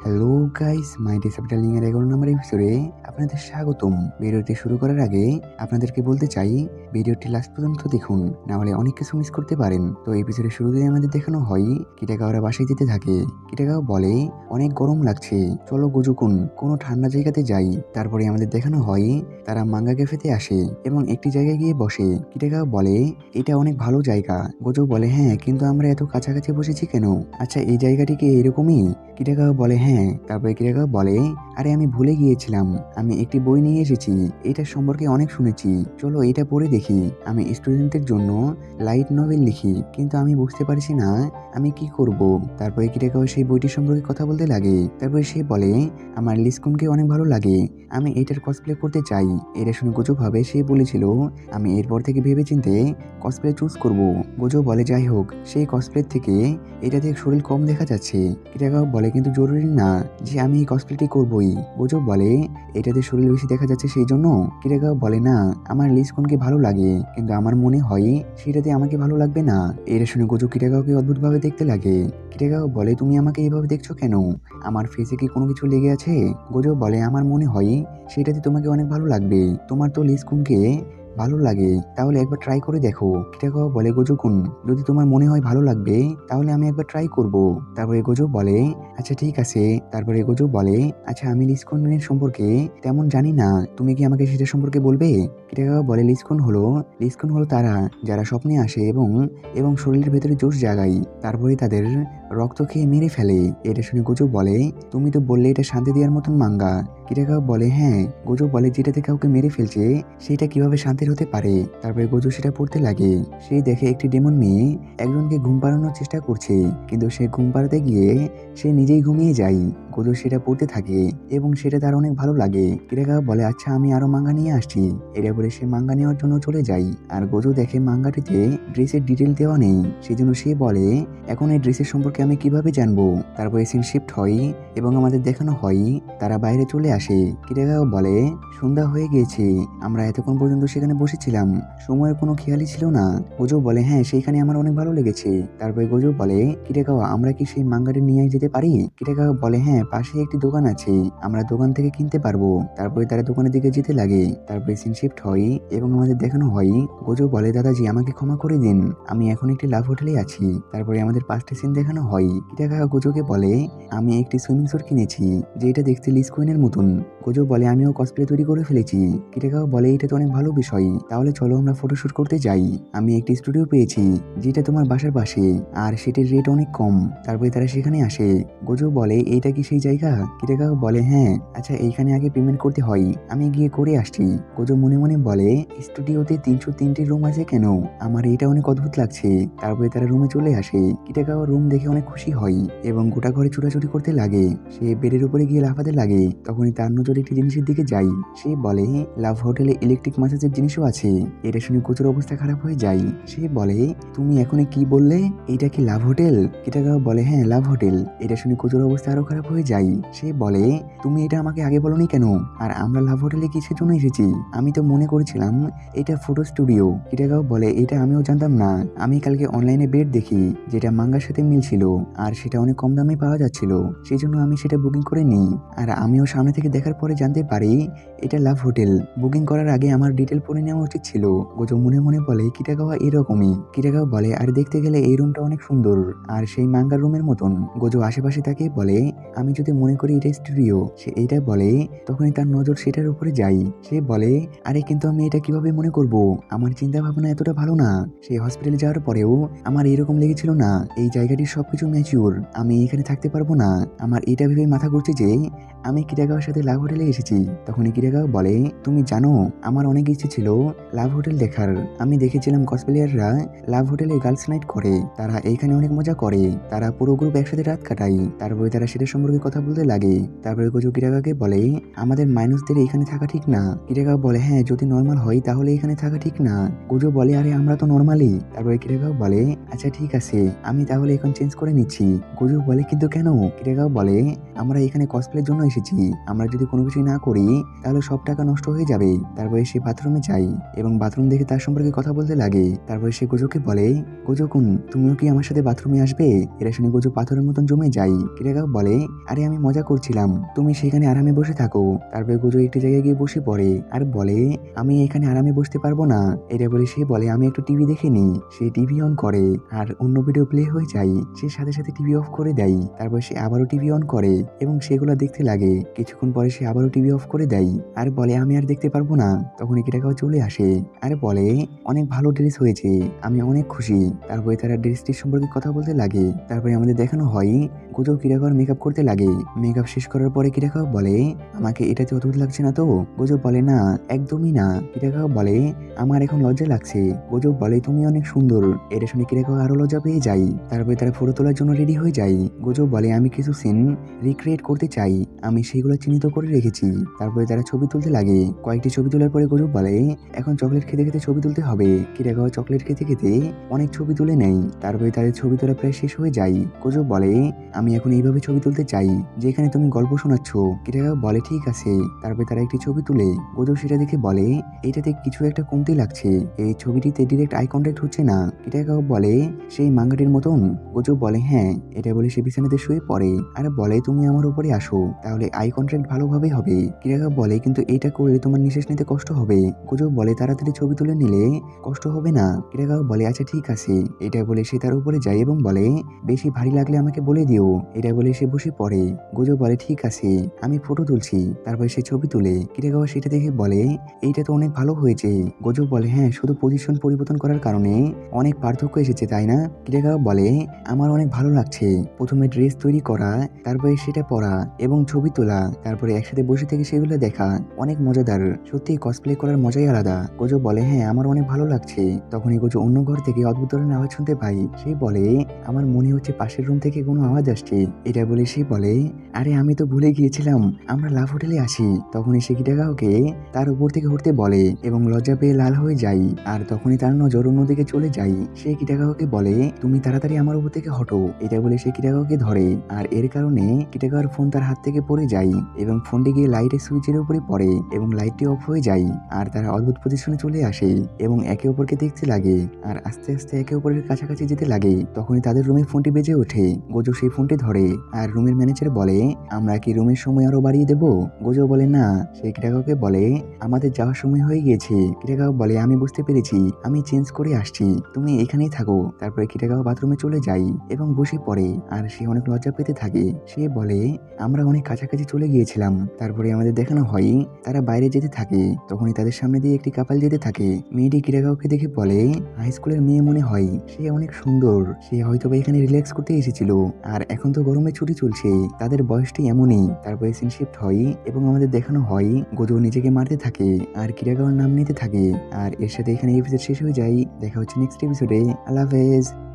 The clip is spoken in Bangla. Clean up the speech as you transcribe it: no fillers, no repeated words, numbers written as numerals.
হ্যালো গাইস, মাই ডিসঅ্যাপেলিং এর 11 নম্বর এপিসোডে আপনাদের স্বাগতম। ভিডিওটি শুরু করার আগে আপনাদেরকে বলতে চাই, ভিডিওটি লাস্ট পর্যন্ত দেখুন, না হলে অনেক কিছু মিস করতে পারেন। তো এপিসোডের শুরুতেই আমাদের দেখানো হয় কিটাগাওয়ারা বাসায় যেতে থাকে। কিটাগাওয়া বলে অনেক গরম লাগছে, চলো গোজুকুন কোনো ঠান্ডা জায়গাতে যাই। তারপরে আমাদের দেখানো হয় তারা মাঙ্গা ক্যাফেতে আসে এবং একটি জায়গায় গিয়ে বসে। কিটাগাওয়া বলে এটা অনেক ভালো জায়গা। গোজো বলে হ্যাঁ, কিন্তু আমরা এত কাছাকাছি বসেছি কেন? আচ্ছা, এই জায়গাটি কি এরকমই? কিটাগাওয়া বলে হ্যাঁ। তারপরে কিটাগাওয়া বলে আরে আমি ভুলে গিয়েছিলাম, আমি একটি বই নিয়ে এসেছি, এটার সম্পর্কে অনেক শুনেছি, চলো এটা পড়ে দেখি। আমি স্টুডেন্টদের জন্য লাইট নভেল লিখি, কিন্তু আমি বুঝতে পারছি না আমি কি করব। তারপরে কিটাগাওয়া সেই বইটির সম্পর্কে কথা বলতে লাগে। তারপরে সে বলে আমার লিসকনকে অনেক ভালো লাগে, আমি এটার কসপ্লে করতে চাই। এটা শুনে গোজো ভাবে সে বলেছিল আমি এরপর থেকে ভেবেচিন্তে কসপ্লে চুজ করব। গোজো বলে যাই হোক, সেই কসপ্লে থেকে এটাতে শরীর কম দেখা যাচ্ছে। কিটাগাওয়া বলে কিন্তু জরুরি না যে আমি এই কসপ্লেটি করবই। গোজো বলে এটাতে শরীর বেশি দেখা যাচ্ছে সেই জন্য। কিটাগাওয়া বলে না, আমার লিসকনকে ভালো লাগে, কিন্তু আমার মনে হয় সেটাতে আমাকে ভালো লাগবে না। এটা শুনে গোজো কিটাগাওয়াকে অদ্ভুতভাবে দেখতে লাগে। কিটাগাওয়া বলে তুমি আমাকে এইভাবে দেখছো কেন? আমার ফেসে কি কোনো কিছু লেগে আছে? গোজো বলে আমার মনে হয় সেটাতে তোমাকে অনেক ভালো লাগবে, তোমার তো লিসকনকে ভালো লাগে, তাহলে একবার ট্রাই করে দেখো। কিটাগাওয়া বলে গোজো-কুন, যদি তোমার মনে হয় ভালো লাগবে তাহলে আমি একবার ট্রাই করব। তারপরে গোজো বলে আচ্ছা ঠিক আছে। তারপরে গোজো বলে আচ্ছা, আমি লিসকনের সম্পর্কে তেমন জানি না, তুমি কি আমাকে সেটা সম্পর্কে বলবে? কিটাগাওয়া বলে লিসকন হলো তারা যারা স্বপ্নে আসে এবং এবং শরীরের ভেতরে জোশ জাগায়, তারপরে তাদের রক্ত খেয়ে মেরে ফেলে। এটা শুনে গোজো বলে তুমি তো বললে এটা শান্তি দেওয়ার মতন মাঙ্গা। কিটাগাওয়া বলে হ্যাঁ। গোজো বলে যেটাতে কাউকে মেরে ফেলছে সেটা কিভাবে শান্তির হতে পারে? তারপরে গোজো সেটা পড়তে লাগে। সে দেখে একটি ডেমন মেয়ে একজনকে ঘুম পাড়ানোর চেষ্টা করছে, কিন্তু সে ঘুম পাড়াতে গিয়ে সে নিজেই ঘুমিয়ে যায়। গোজো সেটা পড়তে থাকে এবং সেটা তার অনেক ভালো লাগে। কিটাগাওয়া বলে আচ্ছা, আমি আরো মাঙ্গা নিয়ে আসছি। এটা বলে সে মাঙ্গা নেওয়ার জন্য চলে যায়। আর গোজো দেখে মাঙ্গাটিতে ড্রেসের ডিটেল দেওয়া নেই, সেজন্য সে বলে এখন এই ড্রেসের সম্পর্কে আমি কিভাবে জানবো। তারপরে সিন শিফট হয় এবং আমাদের দেখানো হয় তারা বাইরে চলে আসে। কিটাগাওয়া বলে সন্ধ্যা হয়ে গিয়েছে, আমরা এতক্ষণ পর্যন্ত সেখানে বসেছিলাম, সময়ের কোনো খেয়ালই ছিল না। গোজো বলে হ্যাঁ, সেইখানে আমার অনেক ভালো লেগেছে। তারপরে গোজো বলে কিটাগাওয়া আমরা কি সেই মাঙ্গাটি নিয়ে যেতে পারি? কিটাগাওয়া বলে হ্যাঁ, পাশে একটি দোকান আছে, আমরা দোকান থেকে কিনতে পারবো। তারপরে তারা দোকানের দিকে যেতে লাগে। তারপরে সিন শিফট হয় এবং আমাদের দেখানো হয় গোজো বলে দাদাজি আমাকে ক্ষমা করে দিন, আমি এখন একটি লাভ হোটেলে আছি। তারপরে আমাদের পাঁচটি সিন দেখানো হয়। কিটাগাওয়া গোজোকে বলে আমি একটি সুইমিং স্যুট কিনেছি, যেটা দেখতে লিসকোইনের মতন। গোজো বলে আমিও কসপ্লে তৈরি করে ফেলেছি। কিটাগাওয়া বলে এটা তো অনেক ভালো বিষয়, তাহলে চলো আমরা ফটোশুট করতে যাই। আমি একটি স্টুডিও পেয়েছি যেটা তোমার বাসার পাশে, আর সেটির রেট অনেক কম। তারপরে তারা সেখানে আসে। গোজো বলে এইটা কি সেই জায়গা? কিটাগাওয়া বলে হ্যাঁ। আচ্ছা, এইখানে আগে পেমেন্ট করতে হয়, আমি গিয়ে করে আসছি। গোজো মনে মনে বলে স্টুডিওতে 303টি রুম আছে কেন? আমার এটা অনেক অদ্ভুত লাগছে। তারপরে তারা রুমে চলে আসে। কিটাগাওয়া রুম দেখে অনেক খুশি হয় এবং গোটা ঘরে ছুটাছুটি করতে লাগে। সে বেডের উপরে গিয়ে লাফাতে লাগে। তখনই তার নজর একটি জিনিসের দিকে যায়। সে বলে লাভ হোটেলে ইলেকট্রিক ম্যাসাজের জিনিসও আছে। এটা শুনে গোজোর অবস্থা খারাপ হয়ে যায়। সে বলে তুমি এখন কি বললে, এটা কি লাভ হোটেল? কিটাগাওয়া বলে হ্যাঁ, লাভ হোটেল। এটা শুনে গোজোর অবস্থা আরো খারাপ হয়ে যায়। সে বলে তুমি এটা আমাকে আগে বলনি কেন? আর আমরা লাভ হোটেলে কিসের জন্য এসেছি? আমি তো মনে করেছিলাম এটা ফটো স্টুডিও। কিটাগাওয়া বলে এটা আমিও জানতাম না, আমি কালকে অনলাইনে বেড দেখি যেটা মাঙ্গার সাথে মিলছিল, আর সেটা অনেক কম দামে পাওয়া যাচ্ছিল, সেই জন্য আমি সেটা বুকিং করে নিই। আর আমিও সামনে থেকে দেখার পরে জানতে পারি এটা লাভ হোটেল। বুকিং করার আগে আমার ডিটেল পড়ে নেওয়া উচিত ছিল। গোজো মনে মনে বলে কিটাগাওয়া এরকমই। কিটাগাওয়া বলে আর দেখতে গেলে এই রুমটা অনেক সুন্দর, আর সেই মাঙ্গার রুমের মতন। গোজো আশেপাশে তাকে বলে আমি যদি মনে করি এটা স্টুডিও। সে এইটা বলে তখনই তার নজর সেটার উপরে যায়। সে বলে আরে কিন্তু আমি এটা কিভাবে মনে করব, আমার চিন্তা ভাবনা এতটা ভালো না। সেই হসপিটালে যাওয়ার পরেও আমার এরকম লেগেছিল না এই জায়গাটির সবকিছু ম্যাচিউর, আমি এখানে থাকতে পারবো না। আমার এটা ভেবে মাথা ঘুরছে যে আমি কিটাগাওয়ার সাথে লাভ হোটেলে এসেছি। তখন কিটাগাওয়া বলে তুমি জানো আমার অনেক ইচ্ছে ছিল লাভ হোটেল দেখার। আমি দেখেছিলাম কসপ্লেয়াররা লাভ হোটেলে গার্লস নাইট করে, তারা এইখানে অনেক মজা করে, তারা পুরো গ্রুপ একসাথে রাত কাটায়। তারপরে তারা সেটা সম্পর্কে কথা বলতে লাগে। তারপরে গোজো কিটাগাওয়াকে বলে আমাদের মাইনাসদের এখানে থাকা ঠিক না। কিটাগাওয়া বলে হ্যাঁ, যদি নর্মাল হয় তাহলে এখানে থাকা ঠিক না। গোজো বলে আরে আমরা তো নর্মালি। তারপরে কিটাগাওয়া বলে আচ্ছা ঠিক আছে, আমি তাহলে এখন চেঞ্জ করে নিচ্ছি। গোজো বলে কিন্তু কেন? কিটাগাওয়া বলে আমরা এখানে কসপ্লের জন্য এসেছি, আমরা যদি কোনো কোনো কিছু না করি তাহলে সব টাকা নষ্ট হয়ে যাবে। তারপরে সে বাথরুমে যায় এবং বাথরুম দেখে তার সম্পর্কে কথা বলতে লাগে। তারপরে সে গোজোকে বলে, গোজো-কুন তুমিও কি আমার সাথে বাথরুমে আসবে? এটা শুনে গোজো পাথরের মতন জমে যায়। কিরাগাও বলে, আরে আমি মজা করছিলাম, তুমি সেখানে আরামে বসে থাকো। তারপরে গোজো একটি জায়গায় গিয়ে বসে পড়ে আর বলে, আমি এখানে আরামে বসতে পারবো না। এটা বলে সে বলে, আমি একটু টিভি দেখে নি। সে টিভি অন করে আর অন্য ভিডিও প্লে হয়ে যায়। সে সাথে সাথে টিভি অফ করে দেয়। তারপর সে আবারও টিভি অন করে এবং সেগুলো দেখতে লাগে। কিছুক্ষণ পরে সে আবারও টিভি অফ করে দেয় আর বলে, আমি আর দেখতে পারবো না। তখন কিরাগাও চলে আসে আর বলে, অনেক ভালো ড্রেস হয়েছে, আমি অনেক খুশি। তারপরে তারা ড্রেসটির সম্পর্কে কথা বলতে লাগে। তারপরে আমাদের দেখানো হয় গোজো কিরাগাওয়ার মেকআপ করতে লাগে। মেকআপ শেষ করার পরে কিরাগাও বলে, আমাকে এটাতে অদ্ভুত লাগছে না তো? গোজো বলে, না একদমই না। কিরাগাও বলে, আমার এখন লজ্জা লাগছে। গোজো বলে, তুমি অনেক সুন্দর। এটা শুনে কিরাগাও আরো লজ্জা পেয়ে যায়। তারপরে তারা ফটো তোলার জন্য রেডি হয়ে যায়। গোজো বলে, আমি কিছু সিন রিক্রিয়েট করতে চাই, আমি সেগুলো চিহ্নিত করে রেখেছি। তারপরে তারা ছবি তুলতে লাগে। কয়েকটি ছবি তোলার পরে গোজো বলে, এখন চকলেট খেতে খেতে ছবি তুলতে হবে। কিরাগাও চকলেট খেতে খেতে অনেক ছবি তুলে নেয়। তারপরে তাদের ছবি তোলা প্রায় শেষ হয়ে যায়। গোজো বলে, আমি এখন এইভাবে ছবি তুলতে চাই যেখানে তুমি গল্প শোনাচ্ছ। কিরাগাও বলে, ঠিক আছে। তারপরে তারা একটি ছবি তুলে। গোজো সেটা দেখে বলে, এটাতে কিছু একটা কমতি লাগছে, এই ছবিটিতে ডিরেক্ট আই কন্ট্যাক্ট হচ্ছে না। কিরাগাও বলে, সেই মাঙ্গাটির মতন? গোজো বলে, হ্যাঁ। এটা বলে সে বিছানাতে শুয়ে পড়ে আর বলে, তুমি আমার উপরে আসো, তাহলে আই কন্ট্যাক্ট ভালোভাবে হবে। কিরাগাও বলে, কিন্তু এটা করলে তোমার নিঃশ্বাস নিতে কষ্ট হবে। গোজো বলে, তাড়াতাড়ি ছবি তুলে নিলে কষ্ট হবে না। কিরাগাও বলে, আচ্ছা ঠিক আছে। এটা বলে সে তার উপরে যায় এবং বলে, বেশি ভারী লাগলে আমাকে বলে দিও। এটা বলে সে বসে পড়ে। গোজো বলে, ঠিক আছে, আমি ফটো তুলছি। তারপরে সে ছবি তুলে। কিরাগাও সেটা দেখে বলে, এইটা তো অনেক ভালো হয়েছে। গোজো বলে, হ্যাঁ, শুধু পজিশন পরিবর্তন করার কারণে অনেক পার্থক্য এসেছে, তাই না? কিরাগাও বলে, আমার অনেক ভালো লাগছে। প্রথমে ড্রেস তৈরি করা, তারপরে সেটা পরা এবং ছবি তোলা, তারপরে একসাথে বসে থেকে সেগুলো দেখা অনেক মজাদার। সত্যি কসপ্লে করার মজাই আলাদা। গোজো বলে, হ্যাঁ, আমার অনেক ভালো লাগছে। তখনই গোজো অন্য ঘর থেকে অদ্ভুত ধরনের আওয়াজ শুনতে পাই। সে বলে, আমার মনে হচ্ছে পাশের রুম থেকে কোনো আওয়াজ আসছে। এটা বলে সে বলে, আরে আমি তো ভুলে গিয়েছিলাম, আমরা লাভ হোটেলে আসি। তখনই সে কিরাগাওকে তার উপর থেকে উঠতে বলে এবং লজ্জা পেয়ে লাল হয়ে যায়। আর তখনই তার নজর অন্যদিকে চলে যায়। সে কিটাগাওকে বলে, তুমি তাড়াতাড়ি আমার উপর থেকে হটো। এটা বলে সে কিটাগাওকে ধরে আর এর কারণে কিটাগাওয়ার ফোন তার হাত থেকে পড়ে যায় এবং ফোনটি গিয়ে লাইটের সুইচের উপরে পড়ে এবং লাইটটি অফ হয়ে যায়। আর তারা অদ্ভুত পজিশনে চলে আসে এবং একে অপরকে দেখতে লাগে আর আস্তে আস্তে একে অপরের কাছাকাছি যেতে লাগে। তখনই তাদের রুমে ফোনটি বেজে ওঠে। গোজো সেই ফোনটি ধরে আর রুমের ম্যানেজার বলে, আমরা কি রুমের সময় আরো বাড়িয়ে দেবো? গোজো বলে, না। সে কিটাগাওকে বলে, আমাদের যাওয়ার সময় হয়ে গিয়েছে। কিটাগাও বলে, আমি বুঝতে পেরেছি, আমি চেঞ্জ করে আসছি, তুমি এখানেই থাকো। তারপরে কিটাগাও বাথরুমে চলে যায় এবং বসে পড়ে আর সে অনেক লজ্জা পেতে থাকে। সে বলে, আমরা অনেক কাছাকাছি চলে গিয়েছিলাম। তারপরে আমাদের দেখানো হয় তারা বাইরে যেতে থাকে। তখনই তাদের সামনে দিয়ে একটি কাপাল যেতে থাকে। মেয়েটি কিটাগাওকে দেখে বলে, হাই স্কুলের মেয়ে মনে হয়, সে অনেক সুন্দর, সে হয়তো এখানে রিল্যাক্স করতে এসেছিল আর এখন তো গরমে ছুটি চলছে, তাদের বয়সটি এমনই। তারপরে সিন শিফট হয় এবং আমাদের দেখানো হয় গোজো নিজেকে মারতে থাকে আর কিরাগাওয়ার নাম নিতে থাকে। আর এর সাথে এখানে এপিসোড শেষ হয়ে যায়। দেখা হচ্ছে নেক্সট এপিসোডে। আল্লাহ হাফেজ।